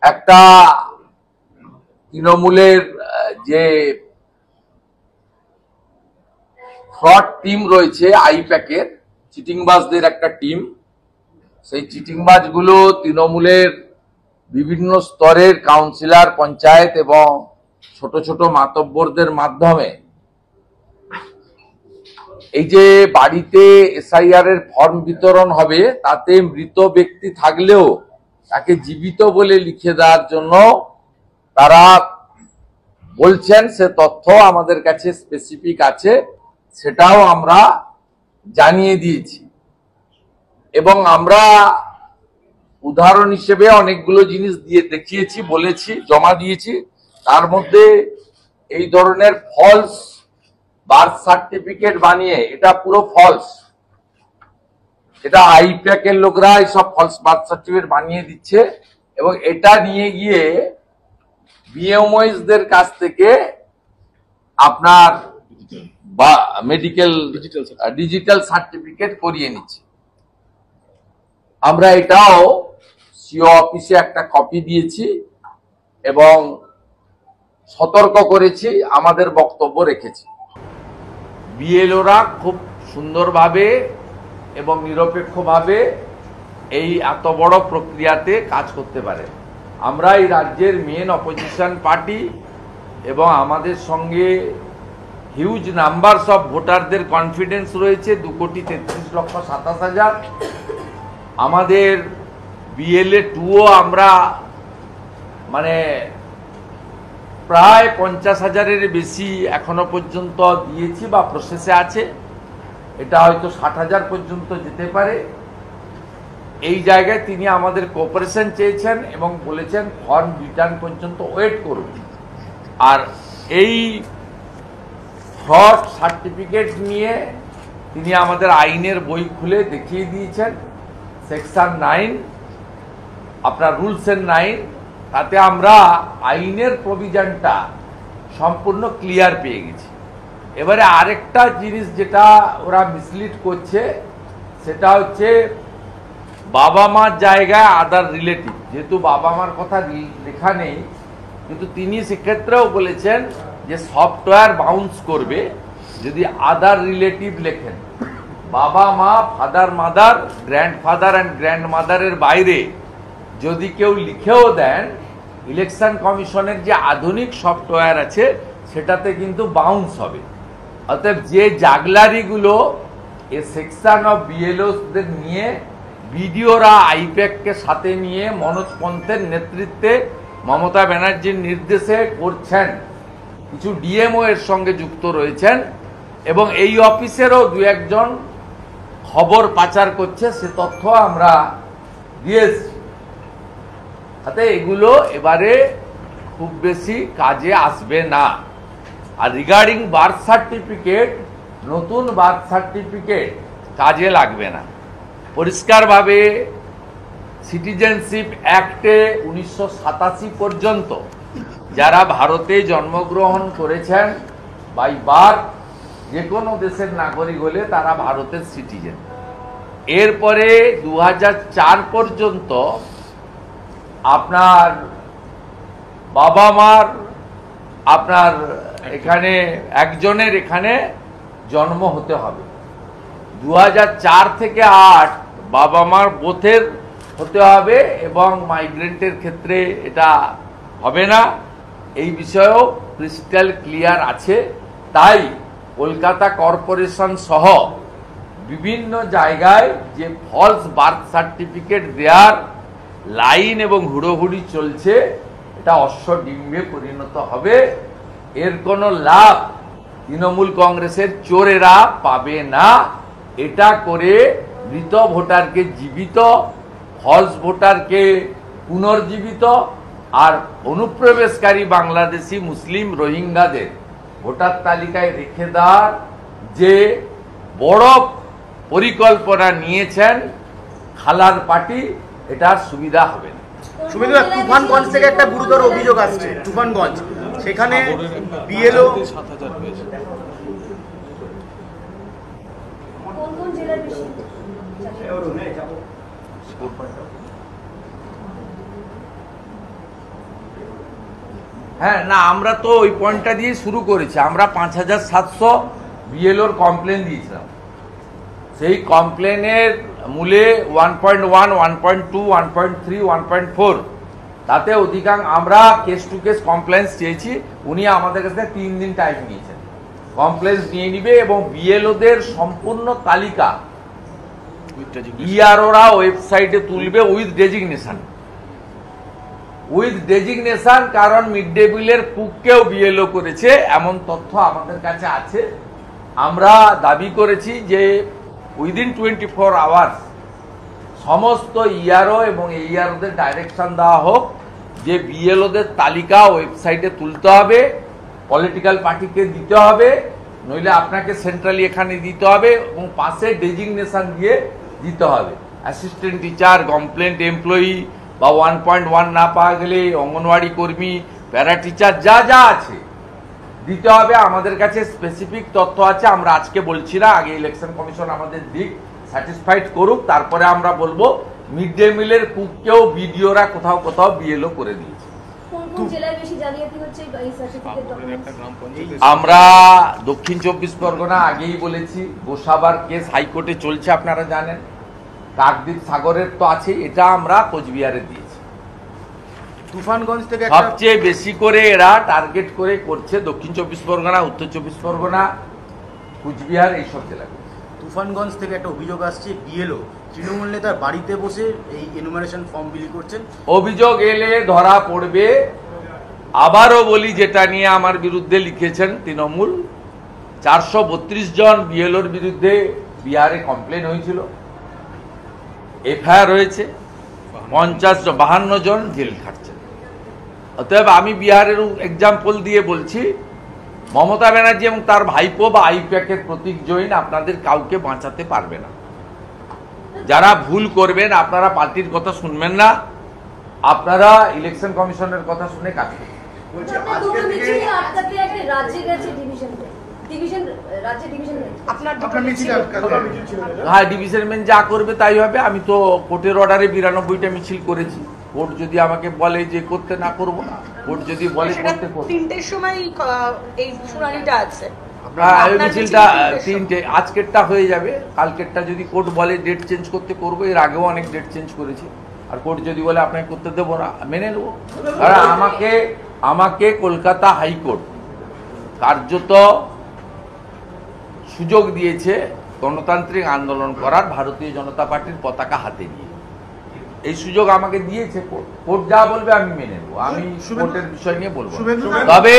একটা তৃণমূলের যে ফ্রড টিম রয়েছে আইপ্যাকের চিটিংবাজদের একটা টিম, সেই চিটিংবাজগুলো তৃণমূলের বিভিন্ন স্তরের কাউন্সিলর, পঞ্চায়েত এবং ছোট ছোট মাতব্বরদের মাধ্যমে এই যে বাড়িতে এসআইআর এর ফর্ম বিতরণ হবে, তাতে মৃত ব্যক্তি থাকলেও তাকে জীবিত বলে লিখে দেওয়ার জন্য তারা বলছেন। সে তথ্য আমাদের কাছে স্পেসিফিক আছে, সেটাও আমরা জানিয়ে দিয়েছি এবং আমরা উদাহরণ হিসেবে অনেকগুলো জিনিস দিয়ে দেখিয়েছি, বলেছি, জমা দিয়েছি। তার মধ্যে এই ধরনের ফলস বার্থ সার্টিফিকেট বানিয়ে, এটা পুরো ফলস, এটা আইপ্যাকের লোকরা এইসব ফলস বার্থ সার্টিফিকেট বানিয়ে দিচ্ছে এবং এটা নিয়ে গিয়ে বিএমওএসদের কাছ থেকে আপনার মেডিকেল ডিজিটাল সার্টিফিকেট করিয়ে নিচ্ছে। আমরা এটাও সিও অফিসে একটা কপি দিয়েছি এবং সতর্ক করেছি, আমাদের বক্তব্য রেখেছি। বিএলওরা খুব সুন্দরভাবে এবং নিরপেক্ষভাবে এই এত বড় প্রক্রিয়াতে কাজ করতে পারে। আমরা এই রাজ্যের মেন অপোজিশন পার্টি এবং আমাদের সঙ্গে হিউজ নাম্বারস অফ ভোটারদের কনফিডেন্স রয়েছে, 2,33,27,000। আমাদের বিএলএ 2ও আমরা মানে প্রায় 50,000-এর বেশি এখনো পর্যন্ত দিয়েছি বা প্রসেসে আছে। এটা হয়তো 60,000 পর্যন্ত যেতে পারে। এই জায়গায় তিনি আমাদের কোঅপারেশন চেয়েছেন এবং বলেছেন ফর্ম রিটার্ন পর্যন্ত ওয়েট করুন। আর এই ফ্রড সার্টিফিকেট নিয়ে তিনি আমাদের আইনের বই খুলে দেখিয়ে দিয়েছেন। সেকশন 9 আপনার রুলস এন্ড 9, তাতে আমরা আইনের প্রভিশনটা সম্পূর্ণ ক্লিয়ার পেয়ে গেছি। এবারে আরেকটা জিনিস যেটা ওরা মিসলিড করছে, সেটা হচ্ছে বাবা মার জায়গায় আদার রিলেটিভ। যেহেতু বাবা মার কথা লেখা নেই, কিন্তু তিনি সেক্ষেত্রেও বলেছেন যে সফটওয়্যার বাউন্স করবে যদি আদার রিলেটিভ লেখেন। বাবা মা, ফাদার মাদার, গ্র্যান্ডফাদার অ্যান্ড গ্র্যান্ডমাদারের বাইরে যদি কেউ লিখেও দেন, ইলেকশন কমিশনের যে আধুনিক সফটওয়্যার আছে সেটাতে কিন্তু বাউন্স হবে। অতএব যে জাগলারিগুলো এ সেকশন অফ বিএলওদের নিয়ে বিডিওরা আইপ্যাককে সাথে নিয়ে মনোজ পন্থের নেতৃত্বে মমতা ব্যানার্জির নির্দেশে করছেন, কিছু ডিএমও এর সঙ্গে যুক্ত রয়েছেন এবং এই অফিসেরও 2-1 খবর পাচার করছে, সে তথ্য আমরা দিয়েছি। তাতে এগুলো এবারে খুব বেশি কাজে আসবে না। আর রিগার্ডিং বার্থ সার্টিফিকেট, নতুন বার্থ সার্টিফিকেট কাজে লাগবে না। পরিষ্কারভাবে সিটিজেনশিপ অ্যাক্টে 1987 পর্যন্ত যারা ভারতে জন্মগ্রহণ করেছেন বাই বার্থ, যে কোনো দেশের নাগরিক হলে তারা ভারতের সিটিজেন। এরপরে 2004 পর্যন্ত আপনার বাবা মার আপনার এখানে একজনের এখানে জন্ম হতে হবে। 2004 থেকে 8 বাবা মার বোথের হতে হবে এবং মাইগ্রেন্টের ক্ষেত্রে এটা হবে না। এই বিষয়েও ক্রিস্টাল ক্লিয়ার আছে। তাই কলকাতা কর্পোরেশন সহ বিভিন্ন জায়গায় যে ফলস বার্থ সার্টিফিকেট দেওয়ার লাইন এবং হুড়োহুড়ি চলছে, এটা অশ্বডিম্বে পরিণত হবে। এর কোনো লাভ তৃণমূল কংগ্রেসের চোরেরা পাবে না। এটা করে মৃত ভোটারকে জীবিত, ফলস ভোটারকে পুনর্জীবিত আর অনুপ্রবেশকারী বাংলাদেশি মুসলিম রোহিঙ্গাদের ভোটার তালিকায় রেখে দেওয়ার যে বড় পরিকল্পনা নিয়েছেন খালার পার্টি, এটার সুবিধা হবে না। সুবিধা তুফানগঞ্জ থেকে একটা গুরুতর অভিযোগ আসছে। তুফানগঞ্জ, সেখানে বিএলও হ্যাঁ, না আমরা তো ওই পয়েন্টটা দিয়ে শুরু করেছি। আমরা 5,700 বিএলওর কমপ্লেন দিয়েছিলাম। সেই কমপ্লেনের মূলে 1.1, 1.2, 1.3, 1.4 তাতে অধিকাংশ আমরা কেস টু কেস কমপ্লেন্স চেয়েছি। উনি আমাদের কাছে 3 দিন টাইম নিয়েছেন, কমপ্লেন্স নিয়ে নিবে এবং বিএলওদের সম্পূর্ণ তালিকা ইআরওরা ওয়েবসাইটে তুলবে উইথ ডেজিগনেশন। কারণ মিড ডে মিলের কুককেও বিএলও করেছে এমন তথ্য আমাদের কাছে আছে। আমরা দাবি করেছি যে উইদিন 24 আওয়ার্স সমস্ত ইআরও এবং এইআরওদের ডাইরেকশন দেওয়া হোক যে বিএলওদের তালিকা ওয়েবসাইটে তুলতে হবে, পলিটিক্যাল পার্টিকে দিতে হবে, নইলে আপনাকে সেন্ট্রালি এখানে দিতে হবে এবং পাশে ডেজিগনেশন দিয়ে দিতে হবে। অ্যাসিস্ট্যান্ট টিচার, কমপ্লেন্ট এমপ্লয়ি বা 1.1 না পাওয়া গেলে অঙ্গনওয়াড়ি কর্মী, প্যারা টিচার যা যা আছে দিতে হবে। আমাদের কাছে স্পেসিফিক তথ্য আছে। আমরা আজকে বলছি না, আগে ইলেকশন কমিশন আমাদের দিক, স্যাটিসফাইড করুক, তারপরে আমরা বলবো। মিড ডে মিলের কুককেও বিডিওরা কোথাও কোথাও বিএলও করে দিয়েছে। আমরা দক্ষিণ 24 পরগনা আগেই বলেছি, গোসাবার কেস হাইকোর্টে চলছে আপনারা জানেন, কাকদ্বীপ সাগরের তো আছে, এটা আমরা কোচবিহারে দিয়েছি। তুফানগঞ্জ থেকে সবচেয়ে বেশি করে এরা টার্গেট করে করছে দক্ষিণ 24 পরগনা, উত্তর 24 পরগনা, কুচবিহার এইসব জেলা। তুফানগঞ্জ থেকে একটা অভিযোগ আসছে, বিএলও তৃণমূল নেতার বাড়িতে বসে এই এনুমারেশন ফর্ম বিলি করছেন। অভিযোগ এলে ধরা পড়বে। আবারও বলি, যেটা নিয়ে আমার বিরুদ্ধে লিখেছেন তৃণমূল, 432 জন বিএলওর বিরুদ্ধে বিহারে কমপ্লেন হয়েছিল, এফআইআর হয়েছে, 52 জন জেল খাটছেন। অতএব আমি বিহারের এক্সাম্পল দিয়ে বলছি, মমতা ব্যানার্জি এবং তার ভাইপো বা আইপ্যাকের প্রতীক জৈন আপনাদের কাউকে বাঁচাতে পারবে না। যারা ভুল করবেন, আপনারা পার্টির কথা শুনবেন না, আপনারা ইলেকশন কমিশনের কথা শুনে কাজ করবেন। হ্যাঁ, ডিভিশন বেঞ্চ যা করবে তাই হবে। আমি তো কোর্টের অর্ডারে 92টা মিছিল করেছি। কোর্ট যদি আমাকে বলে যে করতে, না করব না। কোর্ট যদি বলে করতে, করব। 3টের সময় এই শুনানিটা আছে। মিছিলটা 3টে, আজকেরটা হয়ে যাবে। কালকেরটা যদি কোর্ট বলে ডেট চেঞ্জ করতে, করবো। এর আগেও অনেক ডেট চেঞ্জ করেছি। আর কোর্ট যদি বলে আপনাকে করতে দেবো না, মেনে নেবো। কারণ আমাকে কলকাতা হাইকোর্ট কার্যত সুযোগ দিয়েছে গণতান্ত্রিক আন্দোলন করার, ভারতীয় জনতা পার্টির পতাকা হাতে নিয়ে। এই সুযোগ আমাকে দিয়েছে কোর্ট। কোর্ট যা বলবে আমি মেনে নেবো। আমি কোর্টের বিষয় নিয়ে বলবো। তবে